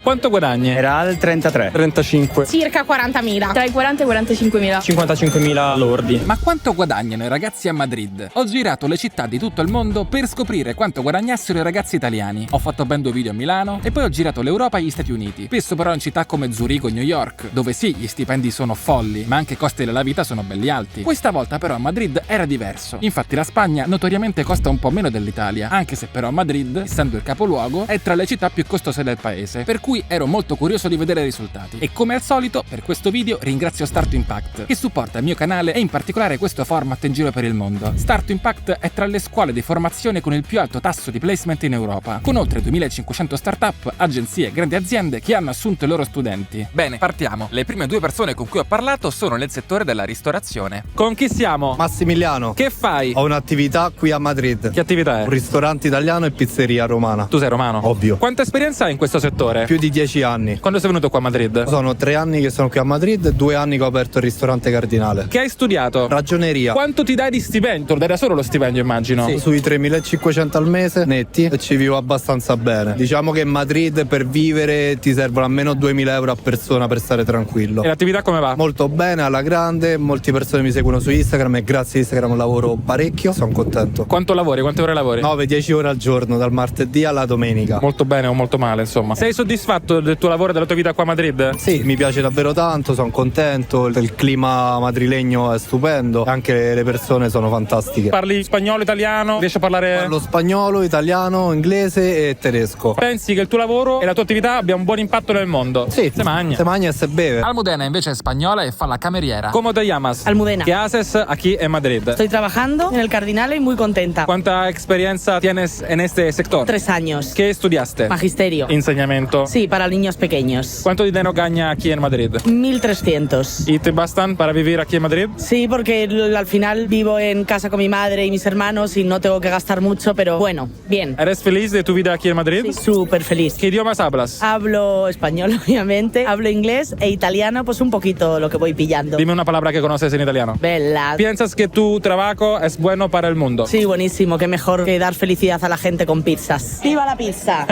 Quanto guadagni? Real 33. 35. Circa 40.000. Tra i 40 e i 45.000. 55.000 lordi. Ma quanto guadagnano i ragazzi a Madrid? Ho girato le città di tutto il mondo per scoprire quanto guadagnassero i ragazzi italiani. Ho fatto ben 2 video a Milano e poi ho girato l'Europa e gli Stati Uniti. Spesso però in città come Zurigo e New York, dove sì, gli stipendi sono folli, ma anche i costi della vita sono belli alti. Questa volta però a Madrid era diverso. Infatti la Spagna notoriamente costa un po' meno dell'Italia, anche se però Madrid, essendo il capoluogo, è tra le città più costose del paese, per cui ero molto curioso di vedere i risultati. E come al solito, per questo video ringrazio Start to Impact, che supporta il mio canale e in particolare questo format in giro per il mondo. Start to Impact è tra le scuole di formazione con il più alto tasso di placement in Europa, con oltre 2500 startup, agenzie e grandi aziende che hanno assunto i loro studenti. Bene, partiamo. Le prime 2 persone con cui ho parlato sono nel settore della ristorazione. Con chi siamo? Massimiliano. Che fai? Ho un'attività qui a Madrid. Che attività è? Un ristorante italiano e pizzeria romana. Tu sei romano? Ovvio. Quanta esperienza hai in questo settore? Più di 10 anni. Quando sei venuto qua a Madrid? Sono 3 anni che sono qui a Madrid e 2 anni che ho aperto il ristorante Cardinale. Che hai studiato? Ragioneria. Quanto ti dai di stipendio? Dai da solo lo stipendio, immagino. Sì, sui 3.500 al mese netti e ci vivo abbastanza bene. Diciamo che in Madrid per vivere ti servono almeno 2.000 euro a persona per stare tranquillo. E l'attività come va? Molto bene, alla grande. Molte persone mi seguono su Instagram e grazie a Instagram lavoro parecchio. Sono contento. Quanto lavori? Quante ore lavori? 9-10 ore al giorno, dal martedì alla domenica. Molto bene o molto male, insomma. Sei soddisfatto del tuo lavoro e della tua vita qua a Madrid? Sì, mi piace davvero tanto, sono contento. Il clima madrilegno è stupendo. Anche le persone sono fantastiche. Parli spagnolo, italiano? Riesci a parlare? Parlo spagnolo, italiano, inglese e tedesco. Pensi che il tuo lavoro e la tua attività abbia un buon impatto nel mondo? Sì, Se magna. se mangia e se beve. Almudena invece è spagnola e fa la cameriera. ¿Cómo te llamas? Almudena. ¿Qué haces aquí en Madrid? Estoy trabajando en el Cardinale y muy contenta. ¿Cuánta experiencia tienes en este sector? 3 años. ¿Qué estudiaste? Magisterio. Insegnamento. Sí, para niños pequeños. ¿Cuánto dinero gana aquí en Madrid? 1.300. ¿Y te bastan para vivir aquí en Madrid? Sí, porque al final vivo en casa con mi madre y mis hermanos y no tengo que gastar mucho, pero bueno, bien. ¿Eres feliz de tu vida aquí en Madrid? Sí, súper feliz. ¿Qué idiomas hablas? Hablo español, obviamente. Hablo inglés e italiano, pues un poquito lo que voy pillando. Dime una palabra que conoces en italiano. Bella. ¿Piensas que tu trabajo es bueno para el mundo? Sí, buenísimo. Qué mejor que dar felicidad a la gente con pizzas. ¡Viva la pizza!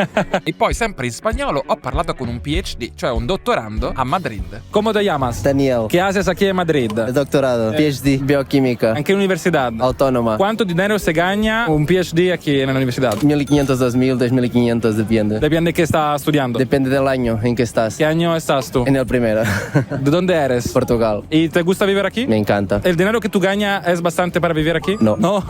E poi sempre in spagnolo ho parlato con un PhD, cioè un dottorando a Madrid. ¿Cómo te llamas? Daniel, ¿Qué haces aquí en Madrid? doctorado, PhD, bioquímica, ¿En qué universidad? autónoma. ¿Cuánto dinero se gana un PhD aquí en la universidad? 1.500, 2.000, 2.500, depende. Depende de qué estás estudiando. Depende del año en que estás. ¿Qué año estás tú? En el primero. ¿De dónde eres? Portugal. ¿Y te gusta vivir aquí? Me encanta. ¿El dinero que tú ganas es bastante para vivir aquí? No.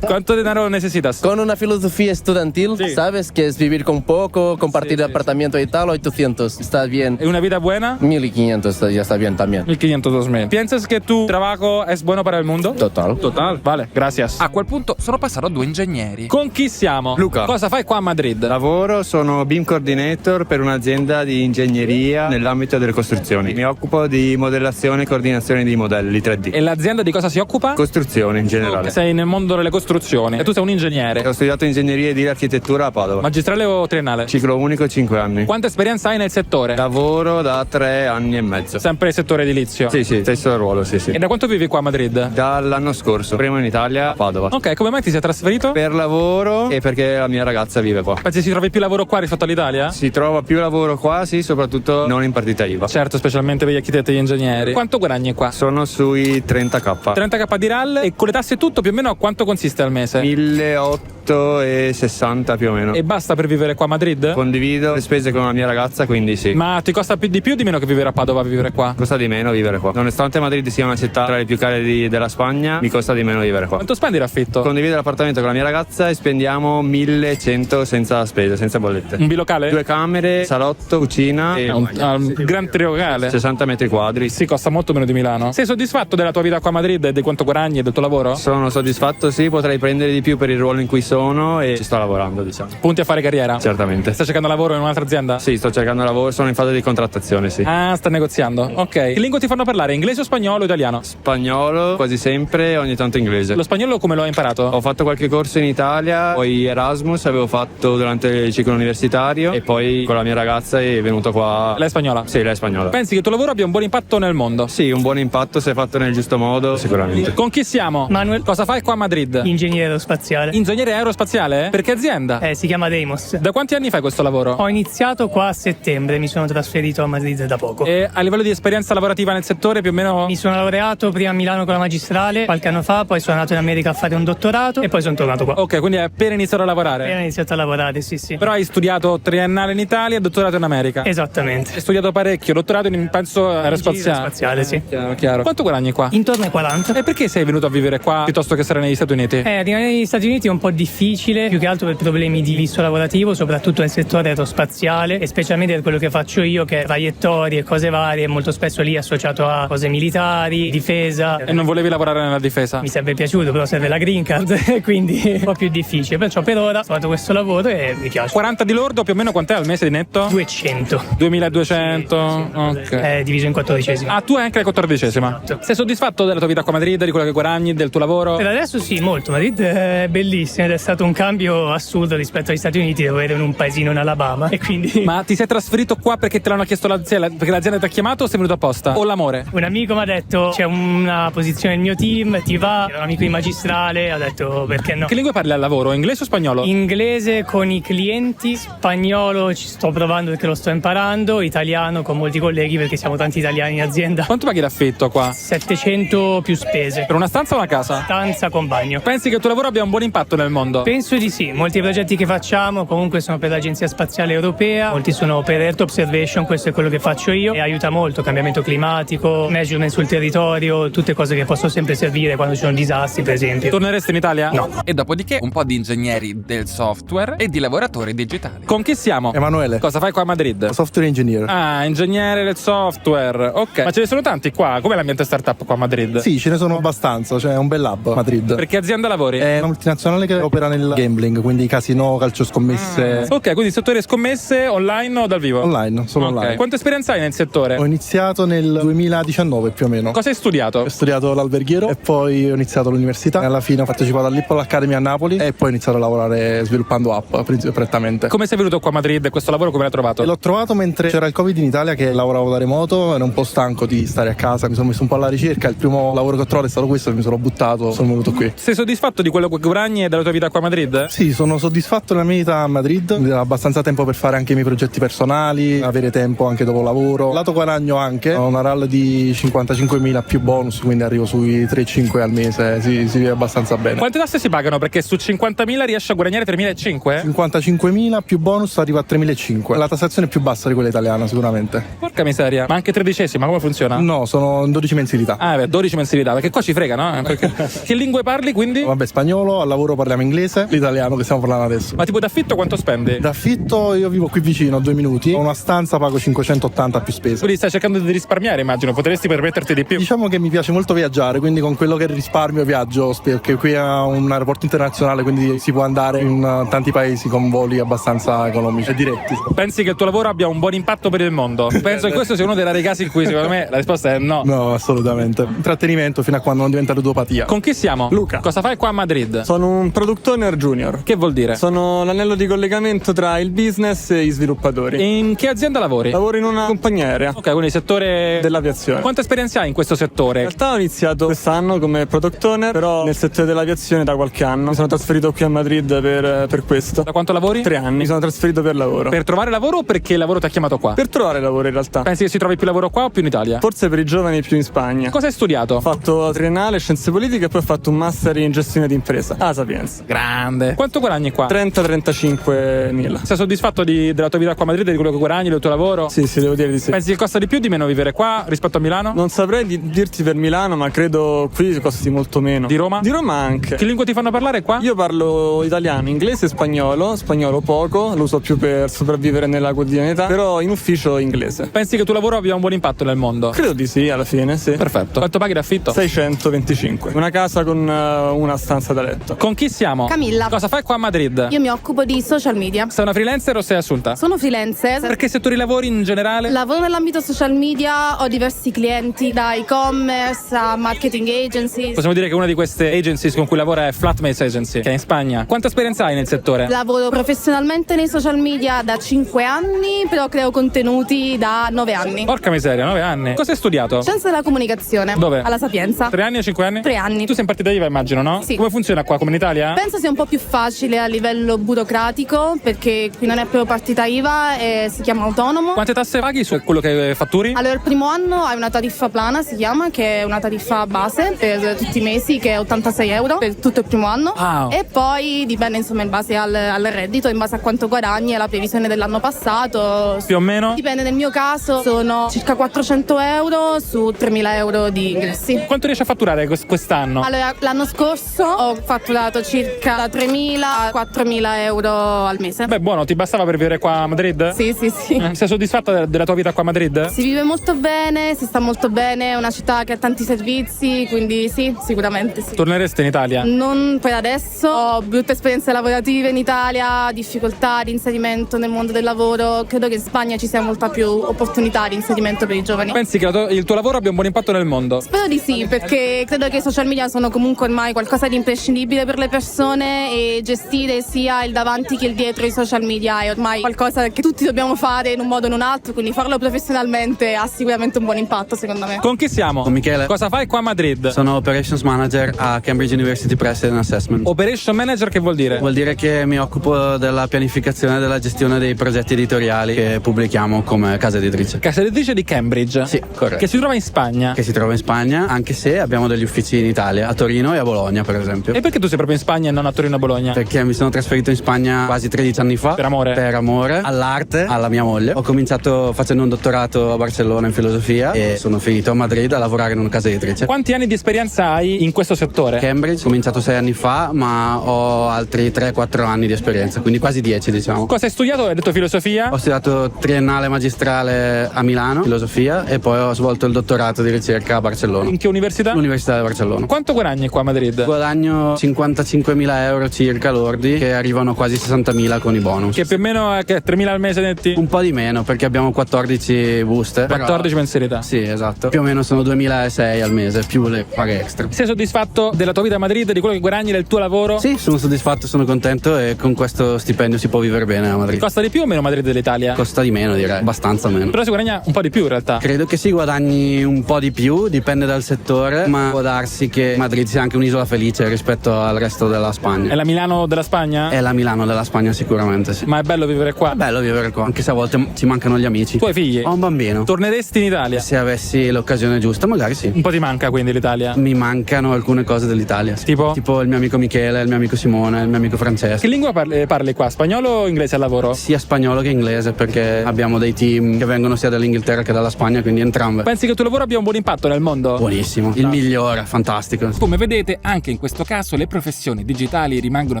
¿Cuánto dinero necesitas? Con una filosofía estudiantil, Sí. sabes que es vivir con poco, compartir Sí, sí, apartamento y tal, 800. Está bien. ¿Y una vida buena? 1.500 ya está bien también. 1500, 2000. ¿Piensas que tu trabajo es bueno para il mondo? Total. Total, vale, gracias. A quel punto sono passato a 2 ingegneri. Con chi siamo? Luca. Cosa fai qua a Madrid? Lavoro, sono BIM coordinator per un'azienda di ingegneria nell'ambito delle costruzioni. Mi occupo di modellazione e coordinazione di modelli 3D. E l'azienda di cosa si occupa? Costruzione in generale. Sei nel mondo delle costruzioni e tu sei un ingegnere. Ho studiato ingegneria e di architettura a Padova. Magistrale o triennale? Ciclo unico 5 anni. Quanta esperienza hai nel settore? Lavoro da 3 anni e mezzo. Sempre il settore edilizio? Sì, stesso ruolo, sì. E da quanto vivi qua a Madrid? Dall'anno scorso, prima in Italia, a Padova. Ok, come mai ti sei trasferito? Per lavoro e perché la mia ragazza vive qua. Pensi si trovi più lavoro qua rispetto all'Italia? Si trova più lavoro qua, sì, soprattutto non in partita IVA. Certo, specialmente per gli architetti e gli ingegneri. Quanto guadagni qua? Sono sui 30k. 30k di RAL e con le tasse e tutto più o meno quanto consiste al mese? 1.860 più o meno. E basta per vivere qua a Madrid? Condivido le spese con la mia ragazza, quindi sì. Ma ti costa di più o di meno che vivere a Padova, vivere qua? Costa di meno vivere qua. Nonostante Madrid sia una città tra le più care della Spagna, mi costa di meno vivere qua. Quanto spendi l'affitto? Condivido l'appartamento con la mia ragazza e spendiamo 1.100 senza spese, senza bollette. Un bilocale? 2 camere, salotto, cucina e un gran trilocale. 60 metri quadri. Sì, costa molto meno di Milano. Sei soddisfatto della tua vita qua a Madrid e di quanto guadagni e del tuo lavoro? Sono soddisfatto, sì, potrei prendere di più per il ruolo in cui sono e ci sto lavorando, diciamo. Punti a fare carriera? Certamente. Stai cercando lavoro in un'altra azienda? Sì, sto cercando lavoro, sono in fase di contrattazione, sì. Ah, sta negoziando. Ok. Che lingua ti fanno parlare? Inglese o spagnolo o italiano? Spagnolo quasi sempre, ogni tanto inglese. Lo spagnolo come lo hai imparato? Ho fatto qualche corso in Italia, poi Erasmus avevo fatto durante il ciclo universitario e poi con la mia ragazza è venuto qua. Lei è spagnola? Sì, lei è spagnola. Pensi che il tuo lavoro abbia un buon impatto nel mondo? Sì, un buon impatto se fatto nel giusto modo, sicuramente. Con chi siamo? Manuel, Cosa fai qua a Madrid? ingegnere aerospaziale. Ingegnere aerospaziale? Per che azienda? Si chiama Deimos. Da quanti anni fai questo lavoro? Ho iniziato laureato qua a settembre, mi sono trasferito a Madrid da poco. E a livello di esperienza lavorativa nel settore più o meno? Mi sono laureato prima a Milano con la magistrale qualche anno fa, poi sono andato in America a fare un dottorato e poi sono tornato qua. Ok, quindi hai appena iniziato a lavorare? Appena iniziato a lavorare, sì. Però hai studiato triennale in Italia e dottorato in America? Esattamente. Hai studiato parecchio, dottorato in, penso, aerospaziale. Spaziale, sì. Chiaro. Quanto guadagni qua? Intorno ai 40. E perché sei venuto a vivere qua piuttosto che stare negli Stati Uniti? Rimanere negli Stati Uniti è un po' difficile, più che altro per problemi di visto lavorativo, soprattutto nel settore aerospaziale e specialmente per quello che faccio io, che è traiettorie e cose varie, molto spesso lì associato a cose militari, difesa. E non volevi lavorare nella difesa? Mi sarebbe piaciuto, però serve la green card, quindi è un po' più difficile. Perciò per ora ho fatto questo lavoro e mi piace. 40 di lordo, più o meno quant'è al mese di netto? 200. 2200? Ok. È diviso in 14esimi. Ah, tu hai anche la 14esima? Esatto. Sei soddisfatto della tua vita qua a Madrid, di quello che guadagni, del tuo lavoro? Per adesso sì, molto. Madrid è bellissima ed è stato un cambio assurdo rispetto agli Stati Uniti, dove ero in un paesino in Alabama e quindi... Ma ti sei trasferito qua perché te l'hanno chiesto l'azienda, perché l'azienda ti ha chiamato o sei venuto apposta? O l'amore? Un amico mi ha detto c'è una posizione nel mio team, ti va? Era un amico di magistrale, ho detto perché no. Che lingue parli al lavoro? Inglese o spagnolo? Inglese con i clienti, spagnolo ci sto provando perché lo sto imparando, italiano con molti colleghi perché siamo tanti italiani in azienda. Quanto paghi l'affitto qua? 700 più spese. Per una stanza o una casa? Stanza con bagno. Pensi che il tuo lavoro abbia un buon impatto nel mondo? Penso di sì, molti progetti che facciamo comunque sono per l'Agenzia Spaziale Europea, molti sono per Earth Observation, questo è quello che faccio io e aiuta molto, cambiamento climatico, measurement sul territorio, tutte cose che possono sempre servire quando ci sono disastri per esempio. Torneresti in Italia? No. E dopodiché un po' di ingegneri del software e di lavoratori digitali. Con chi siamo? Emanuele, Cosa fai qua a Madrid? software engineer. Ah, ingegnere del software. Ok. Ma ce ne sono tanti qua? Com'è l'ambiente startup qua a Madrid? Sì, ce ne sono abbastanza, c'è un bel lab a Madrid. Per che azienda lavori? È una multinazionale che opera nel gambling, quindi casino, calcioscommesse. Ok, quindi settore scommesse online o dal vivo? Online, solo Ok. online. Quanta esperienza hai nel settore? Ho iniziato nel 2019 più o meno. Cosa hai studiato? Ho studiato l'alberghiero e poi ho iniziato l'università e alla fine ho partecipato all'Apple Academy a Napoli e poi ho iniziato a lavorare sviluppando app prettamente. Come sei venuto qua a Madrid? Questo lavoro come l'hai trovato? E l'ho trovato mentre c'era il Covid in Italia, che lavoravo da remoto, ero un po' stanco di stare a casa, mi sono messo un po' alla ricerca, il primo lavoro che ho trovato è stato questo e mi sono buttato, sono venuto qui. Sei soddisfatto di quello che guadagni e della tua vita qua a Madrid? Sì, sono soddisfatto della mia vita a Madrid, mi dà abbastanza tempo per fare anche i miei progetti personali, avere tempo anche dopo lavoro. Lato guadagno anche, ho una RAL di 55.000 più bonus, quindi arrivo sui 3-5 al mese, si vive abbastanza bene. Quante tasse si pagano? Perché su 50.000 riesci a guadagnare 3.500? 55.000 più bonus arriva a 3.500. La tassazione è più bassa di quella italiana sicuramente. Porca miseria. Ma anche 13esima, come funziona? No, sono 12 mensilità. Ah, beh, 12 mensilità, perché qua ci frega, no? Perché... Che lingue parli quindi? Vabbè, spagnolo, al lavoro parliamo inglese, l'italiano che stiamo parlando adesso. Ma tipo d'affitto quanto spendi? D'affitto io vivo qui vicino, a 2 minuti, ho una stanza, pago 580 più spese. Quindi stai cercando di risparmiare, immagino, potresti permetterti di più. Diciamo che mi piace molto viaggiare, quindi con quello che risparmio viaggio, perché qui è un aeroporto internazionale, quindi si può andare in tanti paesi con voli abbastanza economici e diretti. Pensi che il tuo lavoro abbia un buon impatto per il mondo? Penso che questo sia uno dei rari casi in cui secondo me la risposta è no. No, assolutamente. Intrattenimento fino a quando non diventa ludopatia. Con chi siamo? Luca. Cosa fai qua a Madrid? Sono un product owner junior. Che vuol dire? Sono l'anello di collegamento tra il business e gli sviluppatori. E in che azienda lavori? Lavoro in una compagnia aerea Ok, quindi settore dell'aviazione. Quanta esperienza hai in questo In settore? realtà ho iniziato quest'anno come product owner, però nel settore dell'aviazione da qualche anno. Mi sono trasferito qui a Madrid per questo. Da quanto lavori? 3 anni. Mi sono trasferito per lavoro. Per trovare lavoro o perché il lavoro ti ha chiamato qua? Per trovare lavoro in realtà. Pensi che si trovi più lavoro qua o più in Italia? Forse per i giovani più in Spagna. Cosa hai studiato? Ho fatto triennale, scienze politiche e poi ho fatto un master in gestione di impresa. Ah, Sapienza. Grande. Quanto guadagni qua? 30-35 mila. Sei soddisfatto della tua vita qua a Madrid, di quello che guadagni, del tuo lavoro? Sì, devo dire di sì. Pensi che costa di più o di meno vivere qua rispetto a Milano? Non saprei dirti per Milano, ma credo qui costi molto meno. Di Roma? Di Roma anche. Che lingua ti fanno parlare qua? Io parlo italiano, inglese e spagnolo. Spagnolo poco, lo uso più per sopravvivere nella quotidianità. Però in ufficio inglese. Pensi che il tuo lavoro abbia un buon impatto nel mondo? Credo di sì, alla fine, sì. Perfetto. Quanto paghi d'affitto? 625. Una casa con una stanza da letto. Con chi siamo? Camilla. Cosa fai qua a Madrid? Io mi occupo di social media. Sei una freelancer o sei assunta? Sono freelancer. Per che settori lavori in generale? Lavoro nell'ambito social media, ho diversi clienti da e-commerce a marketing agencies. Possiamo dire che una di queste agencies con cui lavora è Flatmates Agency, che è in Spagna. Quanta esperienza hai nel settore? Lavoro professionalmente nei social media da 5 anni, però creo contenuti da 9 anni. Porca miseria, 9 anni. Cosa hai studiato? Scienze della comunicazione. Dove? Alla Sapienza. 3 anni o 5 anni? 3 anni. Tu sei in partita IVA, immagino, no? Sì. Come funziona qua, come in Italia? Penso sia un po' più facile a livello burocratico, perché qui non è proprio partita IVA e si chiama autonomo. Quante tasse paghi su quello che fatturi? Allora, il primo anno hai una tariffa plana, si chiama, che è una tariffa base per tutti i mesi, che è 86 euro per tutto il primo anno. Wow. E poi dipende insomma in base al reddito, in base a quanto guadagni e la previsione dell'anno passato. Più o meno? Dipende, nel mio caso sono circa 400 euro su 3.000 euro di ingressi. Quanto riesci a fatturare quest'anno? Allora, l'anno scorso ho fatturato circa da 3.000 a 4.000 euro al mese. Beh, buono, ti bastava per vivere qua a Madrid? Sì. Sei soddisfatta della tua vita qua a Madrid? Si vive molto bene, si sta molto bene, è una città che ha tanti servizi, quindi sì, sicuramente sì. Torneresti in Italia? Non per adesso, ho brutte esperienze lavorative in Italia, difficoltà di inserimento nel mondo del lavoro, credo che in Spagna ci sia molta più opportunità di inserimento per i giovani. Pensi che il tuo lavoro abbia un buon impatto nel mondo? Spero di sì, perché credo che i social media sono comunque ormai qualcosa di imprescindibile per le persone e gestire sia il davanti che il dietro i social media è ormai qualcosa che tutti dobbiamo fare in un modo o in un altro, quindi farlo professionalmente ha sicuramente un buon impatto secondo me. Con chi siamo? Con Michele. Cosa fai qua a Madrid? Sono Operations Manager a Cambridge University Press and Assessment. Operation Manager che vuol dire? Vuol dire che mi occupo della pianificazione e della gestione dei progetti editoriali che pubblichiamo come casa editrice. Casa editrice di Cambridge? Sì, corretto. Che si trova in Spagna? Che si trova in Spagna, anche se abbiamo degli uffici in Italia, a Torino e a Bologna per esempio. E perché tu sei proprio in Spagna e non a Torino e Bologna? Perché mi sono trasferito in Spagna quasi 13 anni fa. Per amore? Per amore all'arte, alla mia moglie. Ho cominciato facendo un dottorato a Barcellona in filosofia e sono finito a Madrid a lavorare in una casa editrice. Quanti anni di esperienza hai in questo settore? Cambridge, ho cominciato 6 anni fa, ma ho altri 3-4 anni di esperienza, quindi quasi 10 diciamo. Cosa hai studiato? Hai detto filosofia? Ho studiato triennale magistrale a Milano, filosofia, e poi ho svolto il dottorato di ricerca a Barcellona. In che università? L'Università di Barcellona. Quanto guadagni qua a Madrid? Guadagno 55.000 euro circa lordi, che arrivano quasi 60.000 con i bonus. Che più o meno è che 3.000 al mese netti? Un po' di meno, perché abbiamo 14 buste. 14 mensilità. Sì, esatto. Più o meno sono 2.600 al mese, più le paghe extra. Sei soddisfatto della tua vita a Madrid, di quello che guadagni, del tuo lavoro? Sì, sono soddisfatto, sono contento e con questo stipendio si può vivere bene a Madrid. Costa di più o meno Madrid dell'Italia? Costa di meno, direi, abbastanza meno. Però si guadagna un po' di più in realtà. Credo che si guadagni un po' di più, dipende dal settore, ma può darsi che Madrid sia anche un'isola felice rispetto al resto della Spagna. È la Milano della Spagna? È la Milano della Spagna sicuramente, sì. Ma è bello vivere qua? È bello vivere qua, anche se a volte ci mancano gli amici. Tu hai figli? Ho un bambino. Torneresti in Italia? Se avessi l'occasione giusta, magari sì. Un po' ti manca quindi l'Italia? Mi mancano alcune cose dell'Italia. Sì. Tipo? Tipo il mio amico Michele, il mio amico Simone, il mio amico Francesco. Che lingua parli qua? Spagnolo o inglese al lavoro? Sia spagnolo che inglese, perché abbiamo dei team che vengono sia dall'Inghilterra che dalla Spagna, quindi entrambe. Pensi che il tuo lavoro abbia un buon impatto nel mondo? Buonissimo, il migliore, fantastico. Come vedete, anche in questo caso le professioni digitali rimangono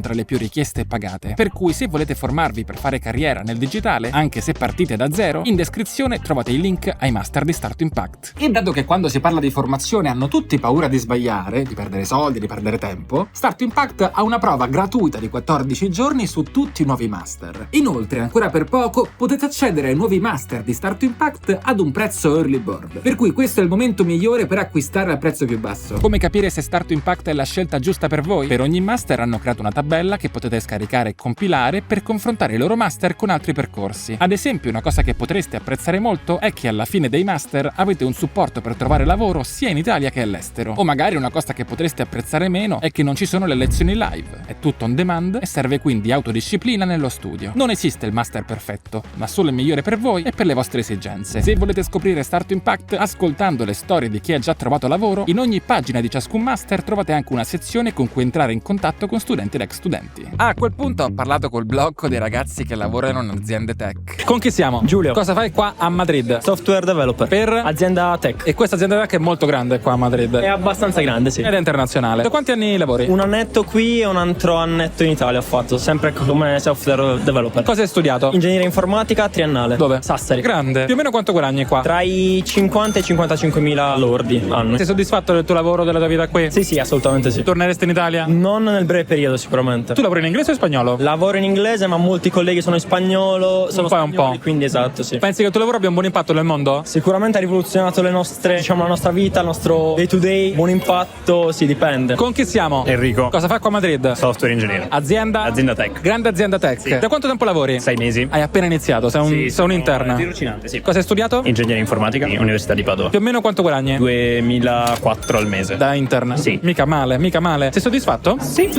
tra le più richieste e pagate. Per cui se volete formarvi per fare carriera nel digitale, anche se partite da zero, in descrizione trovate il link ai master di Start Impact. E dato che quando si parla di formazione hanno tutti paura di sbagliare, di perdere soldi, di perdere tempo, Start Impact ha una prova gratuita di 14 giorni su tutti i nuovi master. Inoltre, ancora per poco, potete accedere ai nuovi master di Start Impact ad un prezzo early bird, per cui questo è il momento migliore per acquistare al prezzo più basso. Come capire se Start Impact è la scelta giusta per voi? Per ogni master hanno creato una tabella che potete scaricare e compilare per confrontare i loro master con altri percorsi. Ad esempio, una cosa che potreste apprezzare molto è che alla fine dei master avete un supporto per trovare lavoro sia in Italia che all'estero. O magari una cosa che potreste apprezzare meno è che non ci sono le lezioni live, è tutto on demand e serve quindi autodisciplina nello studio. Non esiste il master perfetto, ma solo il migliore per voi e per le vostre esigenze. Se volete scoprire Start Impact ascoltando le storie di chi ha già trovato lavoro, in ogni pagina di ciascun master trovate anche una sezione con cui entrare in contatto con studenti ed ex studenti. A quel punto ho parlato col blocco dei ragazzi che lavorano in aziende tech. Con chi siamo? Giulio. Cosa fai qua a Madrid? Software developer. Per? Azienda tech. E questa azienda tech è molto grande qua a Madrid. È abbastanza grande, sì. Ed è internazionale. Da quanti anni lavori? Un annetto qui e un altro annetto in Italia ho fatto, sempre come software developer. Cosa hai studiato? Ingegneria informatica triennale. Dove? Sassari. Grande. Più o meno quanto guadagni qua? Tra i 50 e i 55.000 lordi anno. Sei soddisfatto del tuo lavoro, della tua vita qui? Sì, assolutamente sì. Torneresti in Italia? Non nel breve periodo sicuramente. Tu lavori in inglese o in spagnolo? Lavoro in inglese, ma molti colleghi sono in spagnolo. Sono un po'. Quindi esatto, sì. Pensi che il tuo lavoro abbia un buon impatto nel mondo? Sicuramente ha rivoluzionato le nostre, diciamo, la nostra vita, il nostro day to day. Buon impatto, sì, dipende. Con chi siamo? Enrico. Cosa fa qua a Madrid? Software engineer. Azienda? Azienda tech. Grande azienda tech. Sì. Da quanto tempo lavori? 6 mesi. Hai appena iniziato, sei un interna. Tirocinante, sì. Cosa hai studiato? Ingegneria informatica, Università di Padova. Più o meno quanto guadagni? 2.400 al mese. Da intern? Sì. Mica male. Sei soddisfatto? Sì.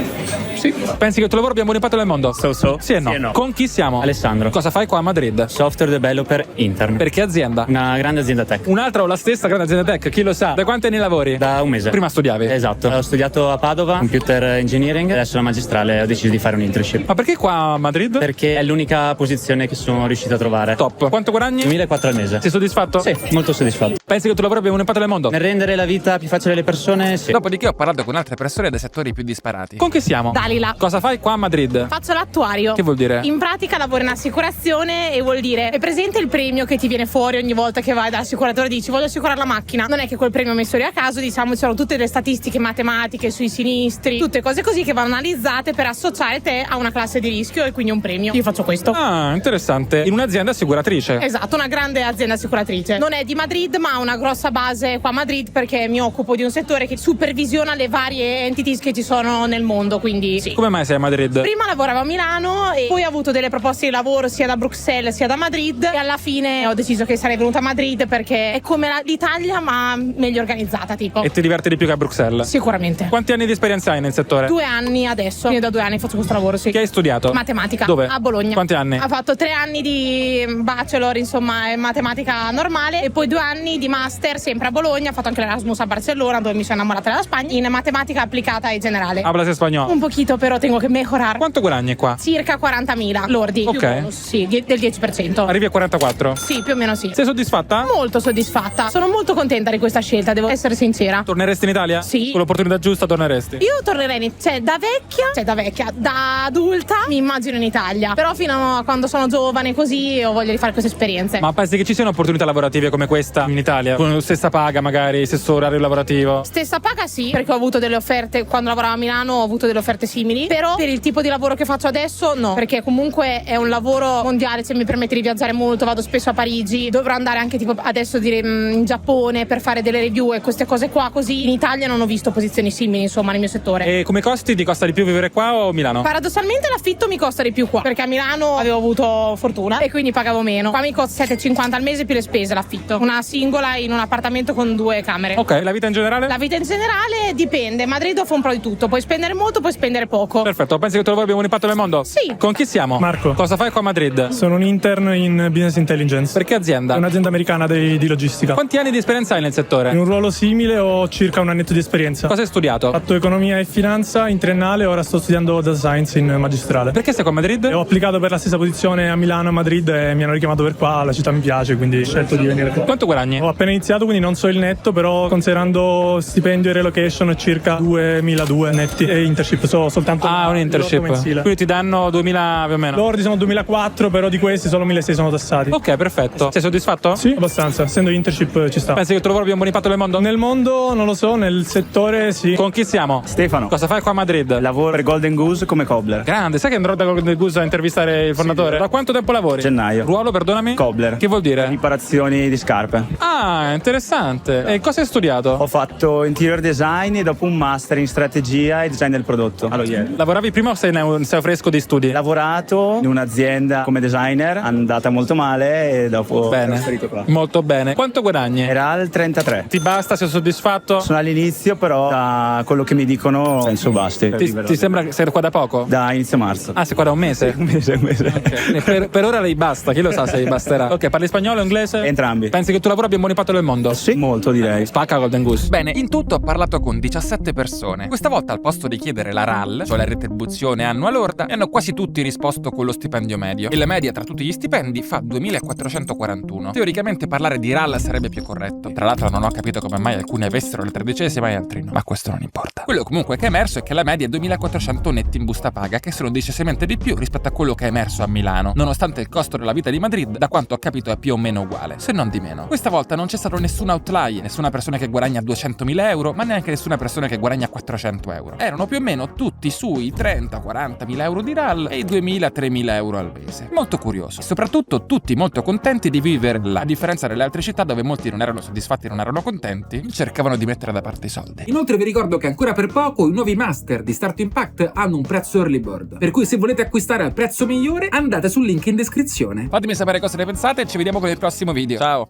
Pensi che il tuo lavoro abbia un buon impatto nel mondo? So. Sì e no. Sì e no. Con chi siamo? Alessandro. Cosa fai qua a Madrid? Software developer intern. Per che azienda? Una grande azienda tech. Un'altra o la stessa grande azienda tech, chi lo sa? Da quanti anni lavori? Da un mese. Prima studiavi? Esatto. Ho studiato a Padova, computer engineering, e adesso la magistrale ho deciso di fare un internship. Ma perché qua a Madrid? Perché è l'unica posizione che sono riuscito a trovare. Top. Quanto guadagni? 1.400 al mese. Sei soddisfatto? Sì, molto soddisfatto. Pensi che il tuo lavoro abbia un impatto nel mondo? Nel rendere la vita più facile alle persone, sì. Dopodiché ho parlato con altre persone dai settori più disparati. Con chi siamo? Dalila. Cosa fai qua a Madrid? Faccio l'attuario. Che vuol dire? In pratica lavoro in assicurazione e vuol dire è presente il premio che ti viene fuori ogni volta che vai dall'assicuratore e dici voglio assicurare la macchina. Non è che quel premio messo lì a caso, diciamo ci sono tutte le statistiche matematiche sui sinistri, tutte cose così che vanno analizzate per associare te a una classe di rischio e quindi un premio. Io faccio questo. Ah, interessante. In un'azienda assicuratrice. Esatto, una grande azienda assicuratrice. Non è di Madrid ma ha una grossa base qua a Madrid perché mi occupo di un settore che supervisiona le varie entities che ci sono nel mondo, quindi sì. Come mai sei a Madrid? Prima lavoravo a Milano e poi ho avuto delle proposte di lavoro sia da Bruxelles sia da Madrid e alla fine ho deciso che sarei venuta a Madrid perché è come l'Italia ma meglio organizzata tipo. E ti diverti di più che a Bruxelles? Sicuramente. Quanti anni di esperienza hai nel settore? 2 anni adesso, io da 2 anni faccio questo lavoro, sì. Che hai studiato? Matematica. Dove? A Bologna. Quanti anni? Ho fatto 3 anni di bachelor, insomma, in matematica normale e poi 2 anni di master sempre a Bologna. Ho fatto anche l'Erasmus a Barcellona dove mi sono innamorata della Spagna in matematica applicata e generale. Hablas español? Un pochino però tengo che mejorar. Quanto guadagni qua? Circa 40.000 lordi. Ok. Più bonus, sì, del 10%. Arrivi a 44? Sì, più o meno sì. Sei soddisfatta? Molto soddisfatta. Sono molto contenta di questa scelta, devo essere sincera. Torneresti in Italia? Sì. Con l'opportunità giusta torneresti? Io tornerei da adulta mi immagino in Italia. Però fino a quando sono giovane così ho voglia di fare queste esperienze. Ma pensi che ci siano opportunità lavorative come questa in Italia? Con stessa paga magari, stesso orario lavorativo? Stessa paga sì, perché ho avuto delle offerte quando lavoravo a Milano, ho avuto delle offerte simili. Però per il tipo di lavoro che faccio adesso no, perché comunque è un lavoro mondiale, cioè mi permette di viaggiare molto, vado spesso a Parigi, dovrò andare anche tipo adesso in Giappone per fare delle review e queste cose qua, così in Italia non ho visto posizioni simili insomma nel mio settore. E come costi ti costa di più vivere qua o Milano? Paradossalmente l'affitto mi costa di più qua, perché a Milano avevo avuto fortuna e quindi pagavo meno. Qua mi costa 7,50 al mese più le spese l'affitto, una singola in un appartamento con 2 camere. Ok, la vita in generale? La vita in generale dipende, Madrid offre un po' di tutto, puoi spendere molto, puoi spendere poco. Perfetto, pensi che il tuo lavoro abbia un impatto nel mondo? Sì. Con chi siamo? Marco. Cosa fai qua a Madrid? Sono un intern in business intelligence. Per che azienda? È un'azienda americana di logistica. Quanti anni di esperienza hai nel settore? In un ruolo simile ho circa un annetto di esperienza. Cosa hai studiato? Ho fatto economia e finanza in triennale, ora sto studiando data science in magistrale. Perché sei qua a Madrid? E ho applicato per la stessa posizione a Milano e a Madrid e mi hanno richiamato per qua, la città mi piace, quindi ho scelto di venire qua. Quanto guadagni? Ho appena iniziato, quindi non so il netto, però considerando stipendio e relocation circa 2.200 netti e internship, so soltanto un internship. mensile. Quindi ti danno 2.000 più o meno. Lordi sono 2.400, però di questi solo 1.600 sono tassati. Ok, perfetto. Sei soddisfatto? Sì, abbastanza, essendo internship ci sta. Pensi che il tuo lavoro abbia un buon impatto nel mondo? Nel mondo non lo so, nel settore sì. Con chi siamo? Stefano. Cosa fai qua a Madrid? Lavoro per Golden Goose come cobbler. Grande, sai che andrò da Golden Goose a intervistare il fondatore? Da quanto tempo lavori? Gennaio. Ruolo, perdonami? Cobbler. Che vuol dire? Riparazioni di scarpe. Ah, interessante. E cosa hai studiato? Ho fatto interior design e dopo un master in strategia e design del prodotto. Lavoravi prima o sei fresco di studi? Ho lavorato in un'azienda come designer, andata molto male e dopo Bene. sono trasferito qua. Molto bene. Quanto guadagni? Era al 33. Ti basta? Sei soddisfatto? Sono all'inizio, però da quello che mi dicono penso basti. Ti sembra che sei qua da poco? Da inizio marzo. Ah, sei qua da un mese? Un mese. Okay. Per ora lei basta, chi lo sa se gli basterà. Ok, parli spagnolo o inglese? Entrambi. Pensi che il tuo lavoro abbia un buon impatto nel mondo? Sì, molto direi. Spacca Golden Goose. Bene, in tutto ho parlato con 17 persone. Questa volta al posto di chiedere la RAL, cioè la retribuzione annua lorda, hanno quasi tutti risposto con lo stipendio medio. E la media tra tutti gli stipendi fa 2.441. Teoricamente parlare di RAL sarebbe più corretto. Tra l'altro non ho capito come mai alcuni avessero le 13esime e altri no. Ma questo non importa. Quello comunque che è emerso è che la media è 2.400 netti in busta paga, che sono decisamente di più rispetto a quello che è emerso a Milano, nonostante il costo della vita di Madrid, da quanto ho capito, è più o meno uguale, se non di meno. Questa volta non c'è stato nessun outlier, nessuna persona che guadagna 200.000 euro, ma neanche nessuna persona che guadagna 400 euro. Erano più o meno tutti sui 30-40.000 euro di RAL e i 2.000-3.000 euro al mese. Molto curioso. E soprattutto tutti molto contenti di vivere là, a differenza delle altre città dove molti non erano soddisfatti e non erano contenti, cercavano di mettere da parte i soldi. Inoltre vi ricordo che ancora per poco i nuovi master di Start Impact hanno un prezzo early bird, per cui se volete acquistare al prezzo migliore andate sul link in descrizione. Fatemi sapere cosa ne pensate e ci vediamo con il prossimo video. Ciao!